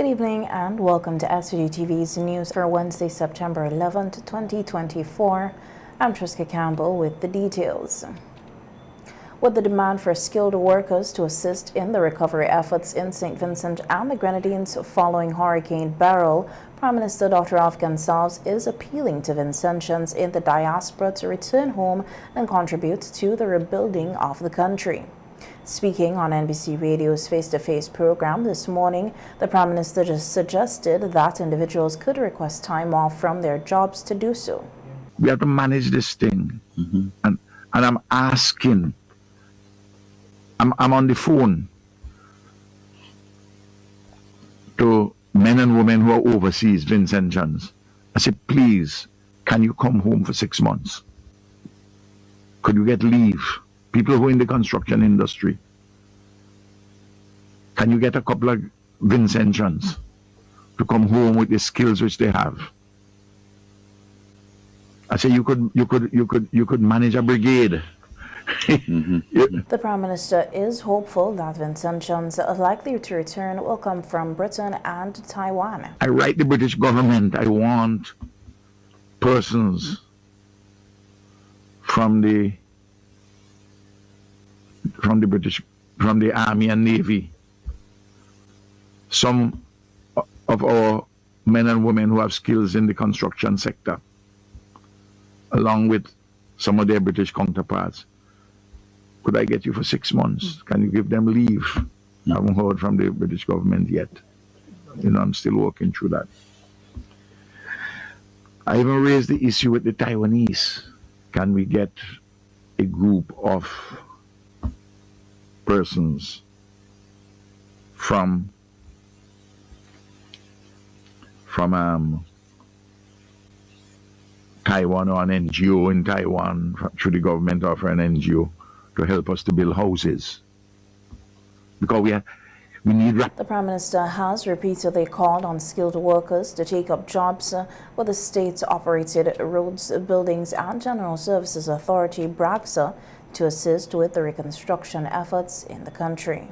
Good evening and welcome to SVG-TV's news for Wednesday, September 11th, 2024. I'm Triska Campbell with the details. With the demand for skilled workers to assist in the recovery efforts in St. Vincent and the Grenadines following Hurricane Beryl, Prime Minister Dr. Afghan Salves is appealing to Vincentians in the diaspora to return home and contribute to the rebuilding of the country. Speaking on NBC Radio's face-to-face program this morning, the Prime Minister just suggested that individuals could request time off from their jobs to do so. We have to manage this thing, and I'm asking, I'm on the phone to men and women who are overseas, Vincentians. I said, please, can you come home for 6 months? Could you get leave? People who are in the construction industry, can you get a couple of Vincentians to come home with the skills which they have? I say you could manage a brigade. The Prime Minister is hopeful that Vincentians likely to return will come from Britain and Taiwan. I write the British government, I want persons from the Army and Navy, some of our men and women who have skills in the construction sector, along with some of their British counterparts. Could I get you for 6 months? Can you give them leave? I haven't heard from the British government yet. You know, I'm still working through that. I even raised the issue with the Taiwanese. Can we get a group of persons from Taiwan, or an NGO in Taiwan, through the government or for an NGO, to help us to build houses? Because we need... The Prime Minister has repeatedly called on skilled workers to take up jobs with the state-operated Roads, Buildings and General Services Authority, BRAGSA, to assist with the reconstruction efforts in the country.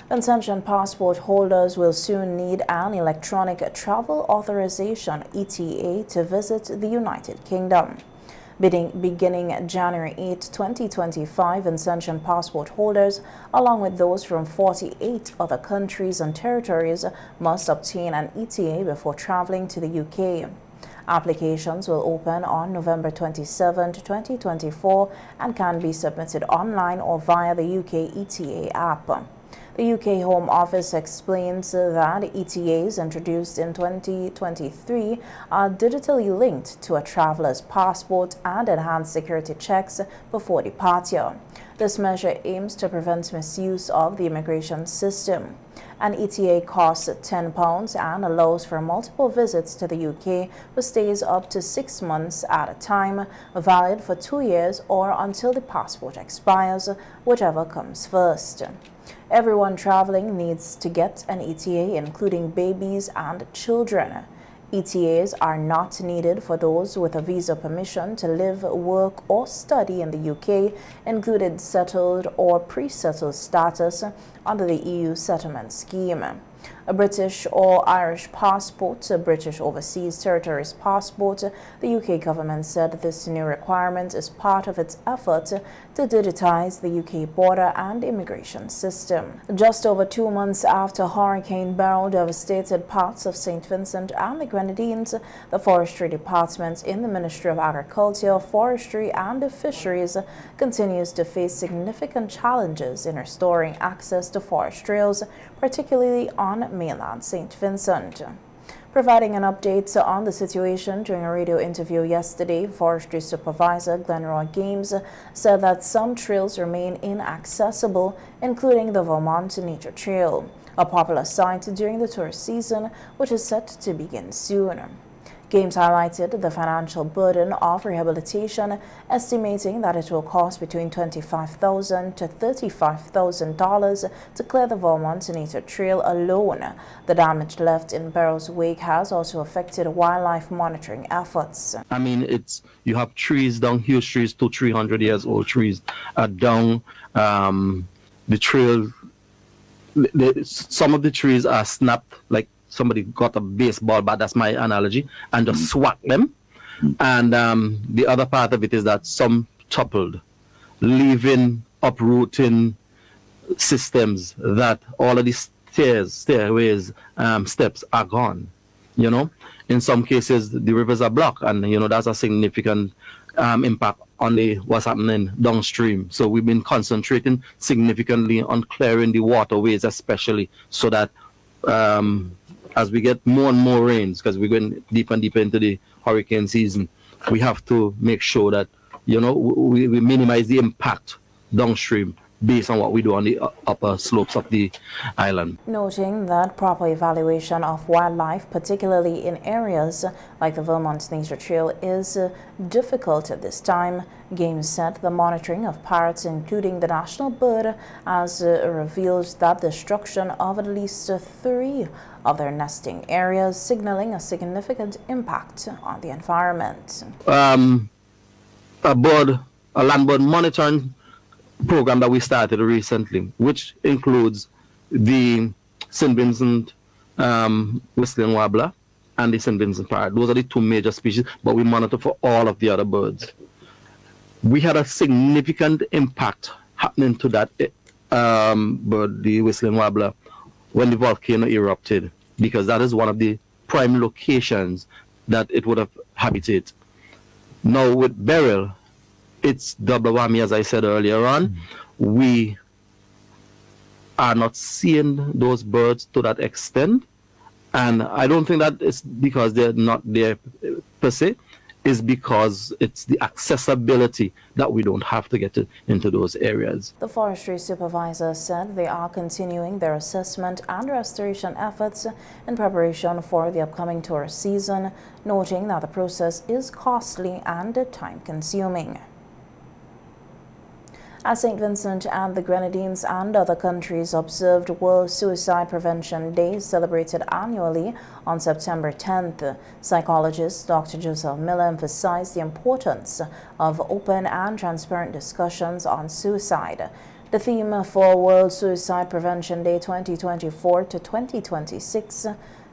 Vincentian passport holders will soon need an electronic travel authorization (ETA) to visit the United Kingdom. Beginning January 8, 2025, Vincentian passport holders, along with those from 48 other countries and territories, must obtain an ETA before traveling to the UK. Applications will open on November 27, 2024 and can be submitted online or via the UK ETA app. The UK Home Office explains that ETAs introduced in 2023 are digitally linked to a traveler's passport and enhance security checks before departure. This measure aims to prevent misuse of the immigration system. An ETA costs £10 and allows for multiple visits to the UK for stays up to 6 months at a time, valid for 2 years or until the passport expires, whichever comes first. Everyone traveling needs to get an ETA, including babies and children. ETAs are not needed for those with a visa permission to live, work or study in the UK, included settled or pre-settled status under the EU settlement scheme. A British or Irish passport, a British Overseas Territories passport, the UK government said this new requirement is part of its effort to digitize the UK border and immigration system. Just over 2 months after Hurricane Beryl devastated parts of St. Vincent and the Grenadines, the Forestry Department in the Ministry of Agriculture, Forestry and Fisheries continues to face significant challenges in restoring access to forest trails, particularly on mainland St. Vincent. Providing an update on the situation during a radio interview yesterday, Forestry Supervisor Glenroy Games said that some trails remain inaccessible, including the Vermont Nature Trail, a popular site during the tourist season, which is set to begin soon. Games highlighted the financial burden of rehabilitation, estimating that it will cost between $25,000 to $35,000 to clear the Vermont Nature Trail alone. The damage left in Beryl's wake has also affected wildlife monitoring efforts. I mean, you have trees down, huge trees, 200-300 years old trees, down the trail some of the trees are snapped, like somebody got a baseball bat, that's my analogy, and just swack them. And the other part of it is that some toppled, leaving, uprooting systems that all of these stairways, steps are gone. You know, in some cases the rivers are blocked, and you know that's a significant impact on what's happening downstream. So we've been concentrating significantly on clearing the waterways, especially so that as we get more and more rains, because we're going deeper and deeper into the hurricane season, we have to make sure that, you know, we minimize the impact downstream based on what we do on the upper slopes of the island. Noting that proper evaluation of wildlife, particularly in areas like the Vermont Nature Trail, is difficult at this time, Game said the monitoring of parrots, including the national bird, has revealed that destruction of at least 3 of their nesting areas, signaling a significant impact on the environment. A land bird monitoring program that we started recently, which includes the St. Vincent whistling warbler and the St. Vincent parrot. Those are the 2 major species, but we monitor for all of the other birds. We had a significant impact happening to that bird, the whistling warbler, when the volcano erupted, because that is one of the prime locations that it would have habitated. Now with Beryl, it's double whammy, as I said earlier on. We are not seeing those birds to that extent, and I don't think that it's because they're not there per se. Is because it's the accessibility that we don't have to get into those areas. The forestry supervisor said they are continuing their assessment and restoration efforts in preparation for the upcoming tourist season, noting that the process is costly and time-consuming. As St. Vincent and the Grenadines and other countries observed World Suicide Prevention Day, celebrated annually on September 10th, psychologist Dr. Joseph Miller emphasized the importance of open and transparent discussions on suicide. The theme for World Suicide Prevention Day 2024 to 2026,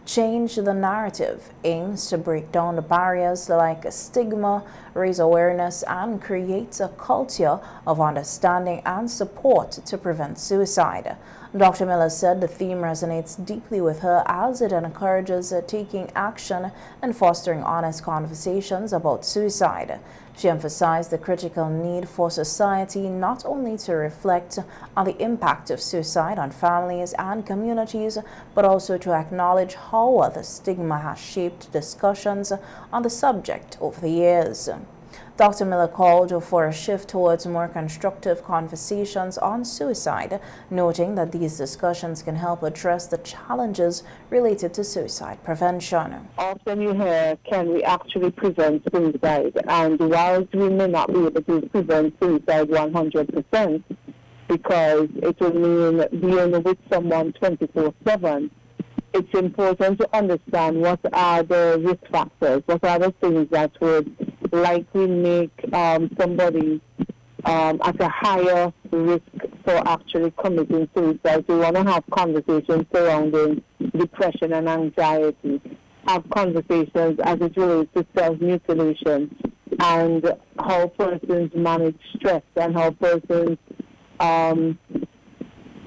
Change the Narrative, aims to break down the barriers like stigma, raise awareness, and create a culture of understanding and support to prevent suicide. Dr. Miller said the theme resonates deeply with her as it encourages taking action and fostering honest conversations about suicide. She emphasized the critical need for society not only to reflect on the impact of suicide on families and communities, but also to acknowledge how the stigma has shaped discussions on the subject over the years. Dr. Miller called for a shift towards more constructive conversations on suicide, noting that these discussions can help address the challenges related to suicide prevention. Often you hear, can we actually prevent suicide? And whilst we may not be able to prevent suicide 100%, because it will mean being with someone 24/7, it's important to understand what are the risk factors, what are the things that would likely make somebody at a higher risk for actually committing suicide. So we want to have conversations surrounding depression and anxiety, have conversations as it relates to self-mutilation and how persons manage stress and how persons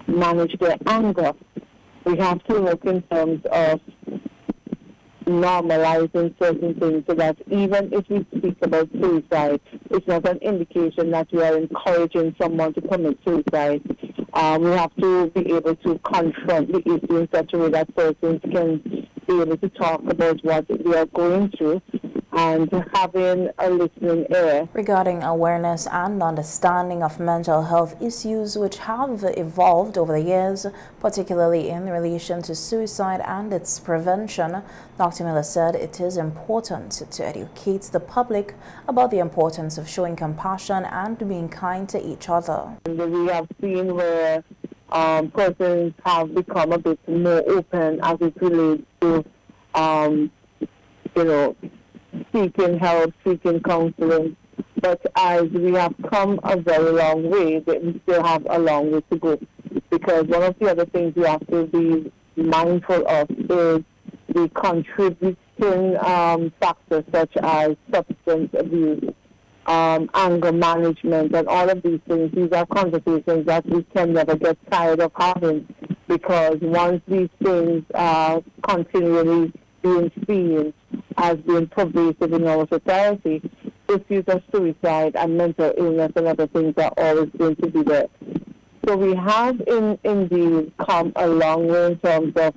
manage their anger. We have to look in terms of normalizing certain things so that even if we speak about suicide, it's not an indication that we are encouraging someone to commit suicide. We have to be able to confront the issue in such a way that persons can be able to talk about what they are going through and having a listening ear. Regarding awareness and understanding of mental health issues which have evolved over the years, particularly in relation to suicide and its prevention, Dr. Miller said it is important to educate the public about the importance of showing compassion and being kind to each other. We have seen where persons have become a bit more open as it relates to, seeking help, seeking counseling. But as we have come a very long way, we still have a long way to go. Because because one of the other things we have to be mindful of is the contributing factors such as substance abuse, anger management, and all of these things. These are conversations that we can never get tired of having, because once these things are continually being seen as being pervasive in our society, issues of suicide and mental illness and other things are always going to be there. So we have indeed come a long way in terms of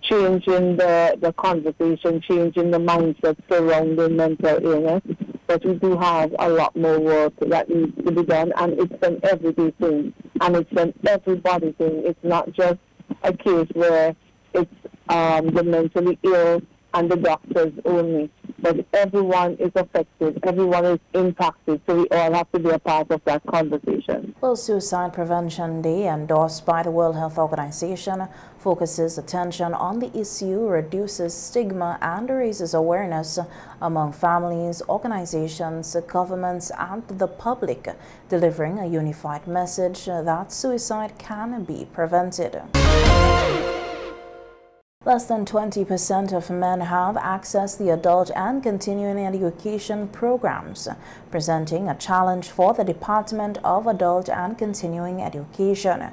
changing the conversation, changing the mindset surrounding mental illness. But we do have a lot more work that needs to be done, and it's an everyday thing, and it's an everybody thing. It's not just a case where it's the mentally ill and the doctors only, but everyone is affected, everyone is impacted, so we all have to be a part of that conversation. Well, Suicide Prevention Day, endorsed by the World Health Organization, focuses attention on the issue, reduces stigma, and raises awareness among families, organizations, governments, and the public, delivering a unified message that suicide can be prevented. Less than 20% of men have accessed the adult and continuing education programs, presenting a challenge for the Department of Adult and Continuing Education.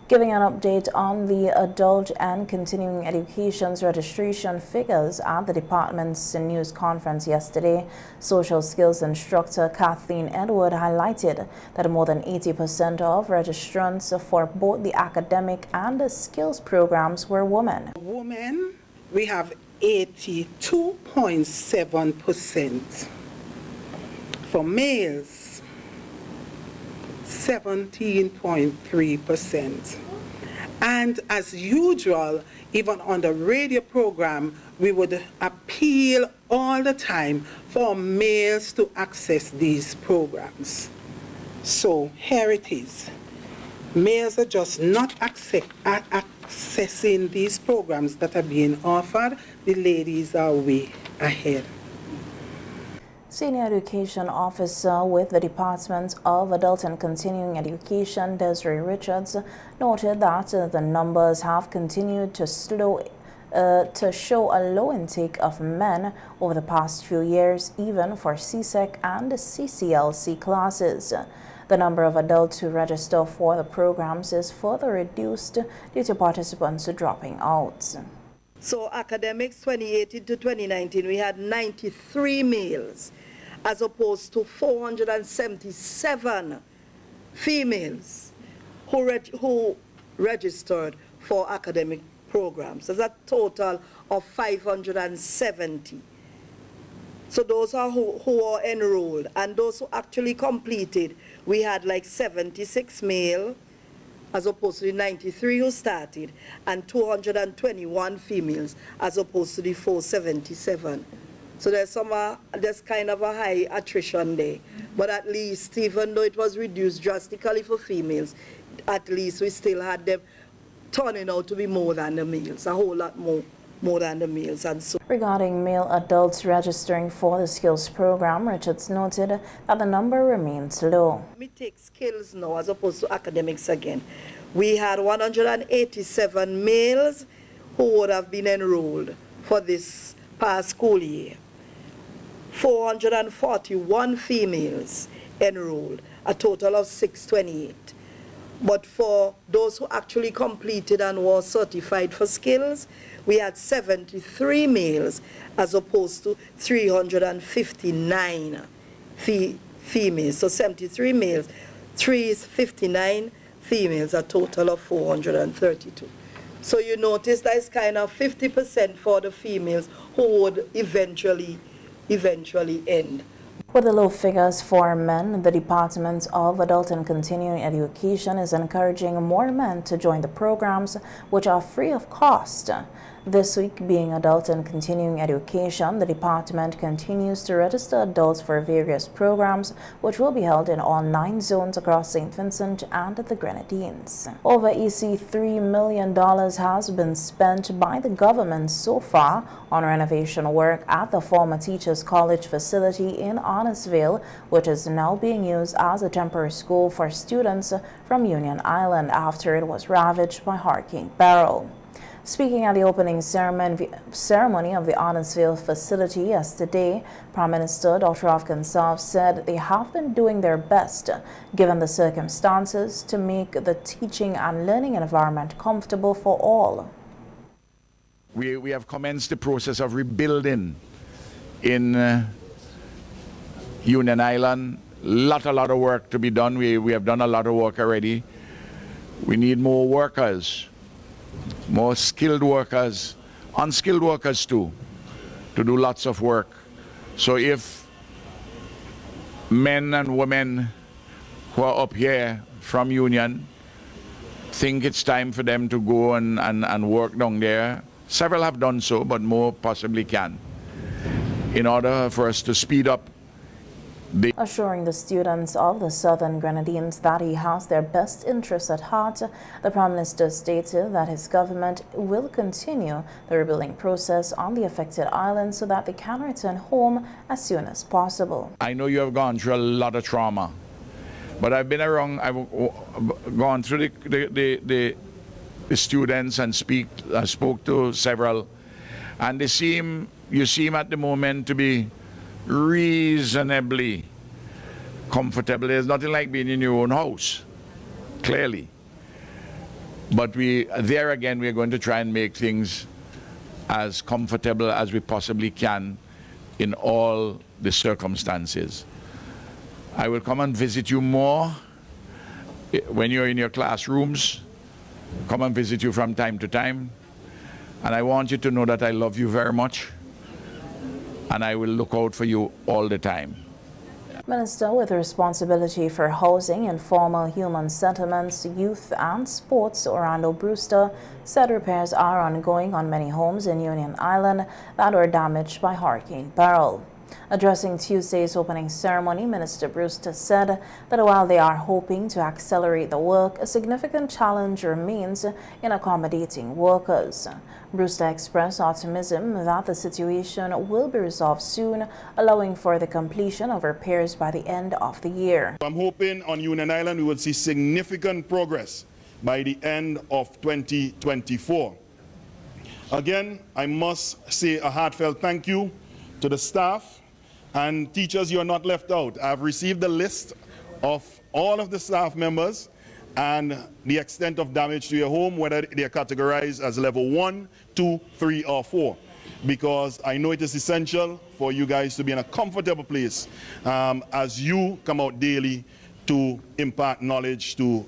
Giving an update on the adult and continuing education's registration figures at the department's news conference yesterday, social skills instructor Kathleen Edward highlighted that more than 80% of registrants for both the academic and the skills programs were women. Women, we have 82.7%. For males, 17.3%. And as usual, even on the radio program, we would appeal all the time for males to access these programs. So here it is. Males are just not accessing these programs that are being offered. The ladies are way ahead. Senior Education Officer with the Department of Adult and Continuing Education, Desiree Richards, noted that the numbers have continued to show a low intake of men over the past few years, even for CSEC and CCLC classes. The number of adults who register for the programs is further reduced due to participants dropping out. So academics 2018 to 2019, we had 93 males as opposed to 477 females who registered for academic programs. That's a total of 570. So those are who are enrolled, and those who actually completed, we had like 76 male as opposed to the 93 who started, and 221 females as opposed to the 477. So there's kind of a high attrition there. But at least, even though it was reduced drastically for females, at least we still had them turning out to be more than the males, a whole lot more than the males. And so, regarding male adults registering for the skills program, Richards noted that the number remains low. Let me take skills now as opposed to academics again. We had 187 males who would have been enrolled for this past school year. 441 females enrolled, a total of 628. But for those who actually completed and were certified for skills, we had 73 males as opposed to 359 females. So 73 males, 359 females, a total of 432. So you notice that it's kind of 50% for the females who would eventually end. With the low figures for men, the Department of Adult and Continuing Education is encouraging more men to join the programs, which are free of cost. This week, being Adult and Continuing Education, the department continues to register adults for various programs, which will be held in all 9 zones across St. Vincent and the Grenadines. Over $3 million has been spent by the government so far on renovation work at the former Teachers College facility in Arnisville, which is now being used as a temporary school for students from Union Island after it was ravaged by Hurricane Beryl. Speaking at the opening ceremony of the Arnisville facility yesterday, Prime Minister Dr. Afghan Saab said they have been doing their best, given the circumstances, to make the teaching and learning environment comfortable for all. We have commenced the process of rebuilding in Union Island. A lot of work to be done. We have done a lot of work already. We need more workers. More skilled workers, unskilled workers too, to do lots of work. So if men and women who are up here from Union think it's time for them to go and work down there, several have done so, but more possibly can, in order for us to speed up. Assuring the students of the Southern Grenadines that he has their best interests at heart, the Prime Minister stated that his government will continue the rebuilding process on the affected islands so that they can return home as soon as possible. I know you have gone through a lot of trauma, but I've been around, I've gone through the students and spoke to several, and you seem at the moment to be reasonably comfortable. There's nothing like being in your own house, clearly. But there again, we're going to try and make things as comfortable as we possibly can in all the circumstances. I will come and visit you more when you're in your classrooms. Come and visit you from time to time. And I want you to know that I love you very much, and I will look out for you all the time. Minister with responsibility for housing, informal human settlements, youth and sports, Orlando Brewster, said repairs are ongoing on many homes in Union Island that were damaged by Hurricane Beryl. Addressing Tuesday's opening ceremony, Minister Brewster said that while they are hoping to accelerate the work, a significant challenge remains in accommodating workers. Brewster expressed optimism that the situation will be resolved soon, allowing for the completion of repairs by the end of the year. I'm hoping on Union Island we will see significant progress by the end of 2024. Again, I must say a heartfelt thank you to the staff and teachers. You are not left out. I've received the list of all of the staff members and the extent of damage to your home, whether they are categorized as level 1, 2, 3, or 4. Because I know it is essential for you guys to be in a comfortable place as you come out daily to impart knowledge to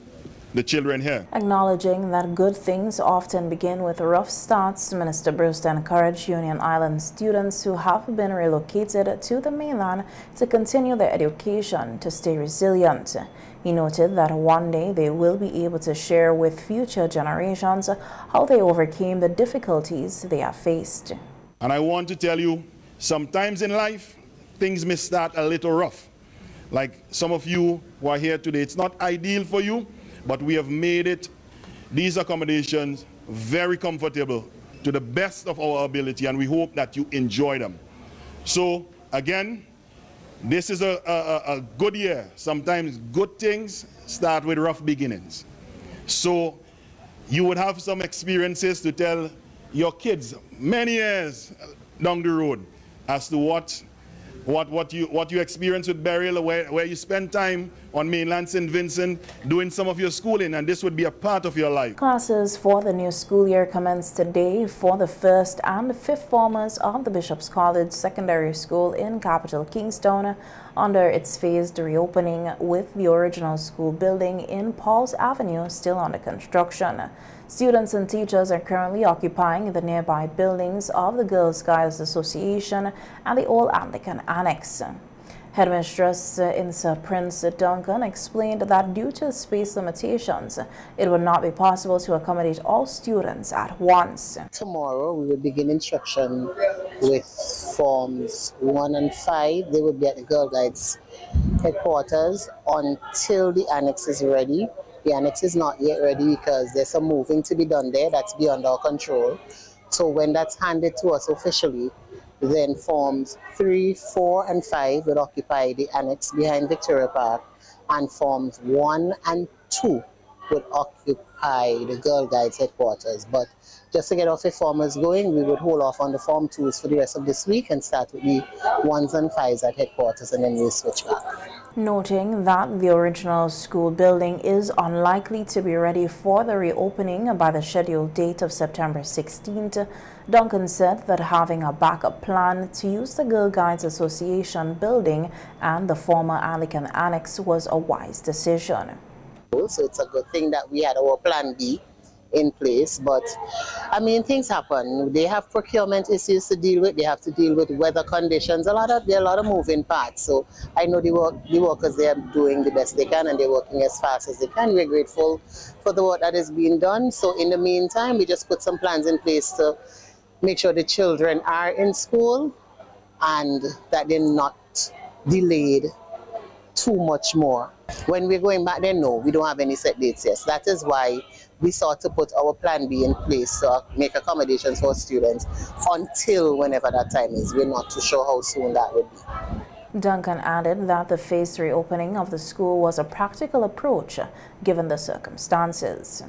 the children here. Acknowledging that good things often begin with rough starts, Minister Brewster encouraged Union Island students who have been relocated to the mainland to continue their education to stay resilient. He noted that one day they will be able to share with future generations how they overcame the difficulties they have faced. And I want to tell you, sometimes in life, things may start a little rough. Like some of you who are here today, it's not ideal for you, but we have made it, these accommodations, very comfortable to the best of our ability, and we hope that you enjoy them. So again, this is a good year. Sometimes good things start with rough beginnings. So you would have some experiences to tell your kids many years down the road as to what you experienced with Beryl, where you spend time on mainland St. Vincent doing some of your schooling, and this would be a part of your life. Classes for the new school year commenced today for the 1st and 5th formers of the Bishop's College Secondary School in capital Kingston under its phased reopening, with the original school building in Paul's Avenue still under construction. Students and teachers are currently occupying the nearby buildings of the Girls Guides Association and the Old Anglican Annex. Headmistress Insa Prince Duncan explained that due to space limitations, it would not be possible to accommodate all students at once. Tomorrow we will begin instruction with forms 1 and 5. They will be at the Girl Guides headquarters until the annex is ready. The annex is not yet ready because there's some moving to be done there that's beyond our control. So when that's handed to us officially, Then forms 3, 4, and 5 would occupy the annex behind Victoria Park, and forms 1 and 2 would occupy the Girl Guides headquarters. But just to get our 5th formers going, we would hold off on the Form 2s for the rest of this week and start with the 1s and 5s at headquarters, and then we'll switch back. Noting that the original school building is unlikely to be ready for the reopening by the scheduled date of September 16th, Duncan said that having a backup plan to use the Girl Guides Association building and the former Anglican Annex was a wise decision. So it's a good thing that we had our plan B in place, but I mean, things happen. They have procurement issues to deal with. They have to deal with weather conditions. There are a lot of moving parts. So I know the workers, they are doing the best they can, and they're working as fast as they can. We're grateful for the work that is being done. So in the meantime, we just put some plans in place to make sure the children are in school and that they're not delayed too much more. When we're going back there, no, we don't have any set dates yet. That is why we sought to put our plan B in place to make accommodations for students until whenever that time is. We're not too sure how soon that would be. Duncan added that the phased reopening of the school was a practical approach given the circumstances.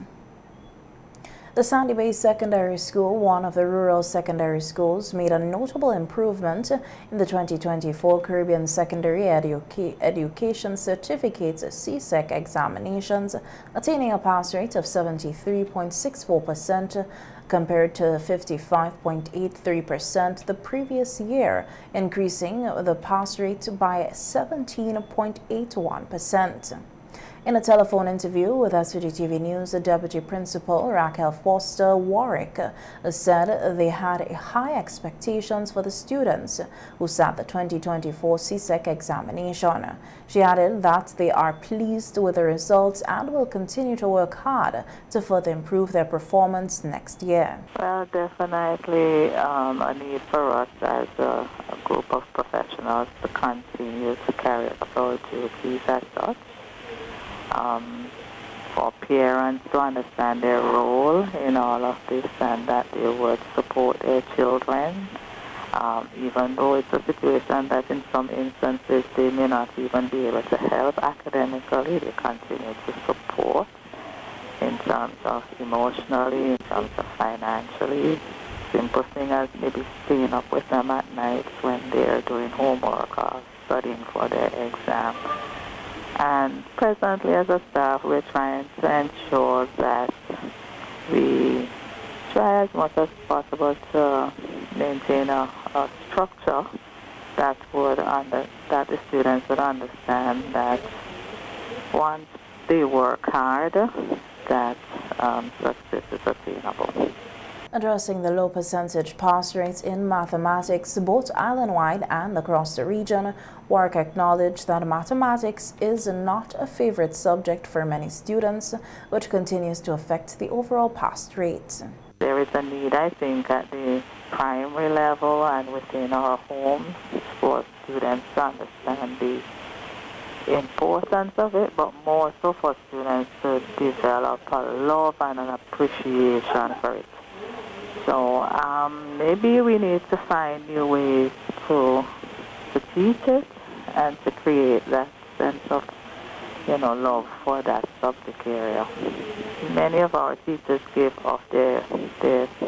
The Sandy Bay Secondary School, one of the rural secondary schools, made a notable improvement in the 2024 Caribbean Secondary Education Certificates CSEC examinations, attaining a pass rate of 73.64% compared to 55.83% the previous year, increasing the pass rate by 17.81%. In a telephone interview with SVG-TV News, the Deputy Principal Raquel Foster Warwick said they had high expectations for the students who sat the 2024 CSEC examination. She added that they are pleased with the results and will continue to work hard to further improve their performance next year. Well, definitely a need for us as a group of professionals to continue to carry out our duties as such. For parents to understand their role in all of this and that they would support their children, even though it's a situation that in some instances they may not even be able to help academically, they continue to support in terms of emotionally, in terms of financially. Simple thing as maybe staying up with them at night when they're doing homework or studying for their exam. And presently as a staff, we're trying to ensure that we try as much as possible to maintain a structure that that the students would understand that once they work hard, that success is attainable. Addressing the low percentage pass rates in mathematics, both island-wide and across the region, Warwick acknowledged that mathematics is not a favorite subject for many students, which continues to affect the overall pass rate. There is a need, I think, at the primary level and within our homes for students to understand the importance of it, but more so for students to develop a love and an appreciation for it. So maybe we need to find new ways to teach it and to create that sense of, love for that subject area. Many of our teachers give off their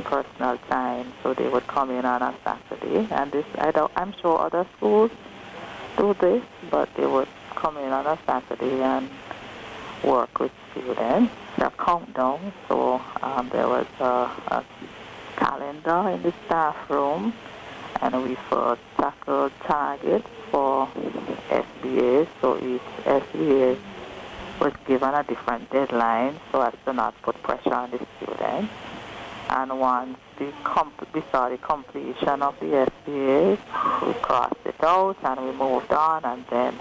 personal time, so they would come in on a Saturday, and I'm sure other schools do this, but they would come in on a Saturday and work with students. A countdown, so there was a calendar in the staff room, and we first tackled targets for SBA, so each SBA was given a different deadline so as to not put pressure on the students. And once we saw the completion of the SBA, we crossed it out and we moved on, and then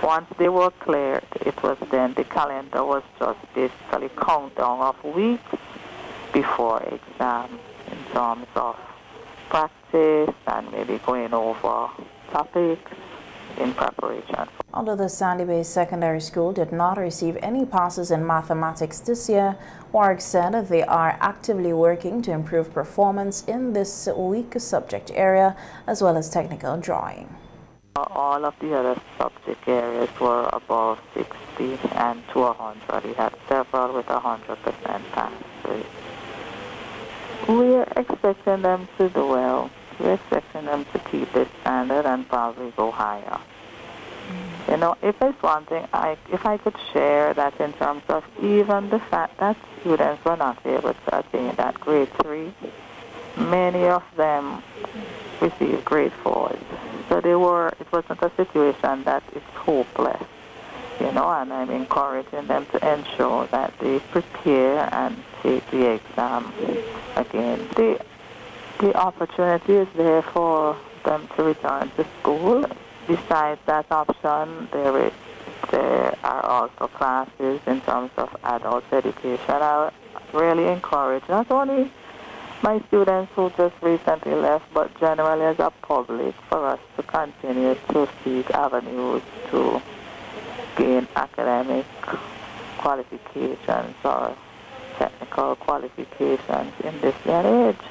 once they were cleared, it was then the calendar was just basically countdown of weeks before exam in terms of practice and maybe going over topics in preparation. Although the Sandy Bay Secondary School did not receive any passes in mathematics this year, Warwick said that they are actively working to improve performance in this weak subject area as well as technical drawing. All of the other subject areas were above 60 and to 100. We had several with 100% pass rate. We're expecting them to do well. We're expecting them to keep this standard and probably go higher. You know, if it's one thing, if I could share that in terms of even the fact that students were not able to attain that grade 3, many of them received grade 4s. So it wasn't a situation that it's hopeless, you know, and I'm encouraging them to ensure that they prepare and take the exam again. The opportunity is there for them to return to school. Besides that option, there are also classes in terms of adult education. I really encourage not only my students who just recently left, but generally as a public, for us to continue to seek avenues to gain academic qualifications or technical qualifications in this day and age.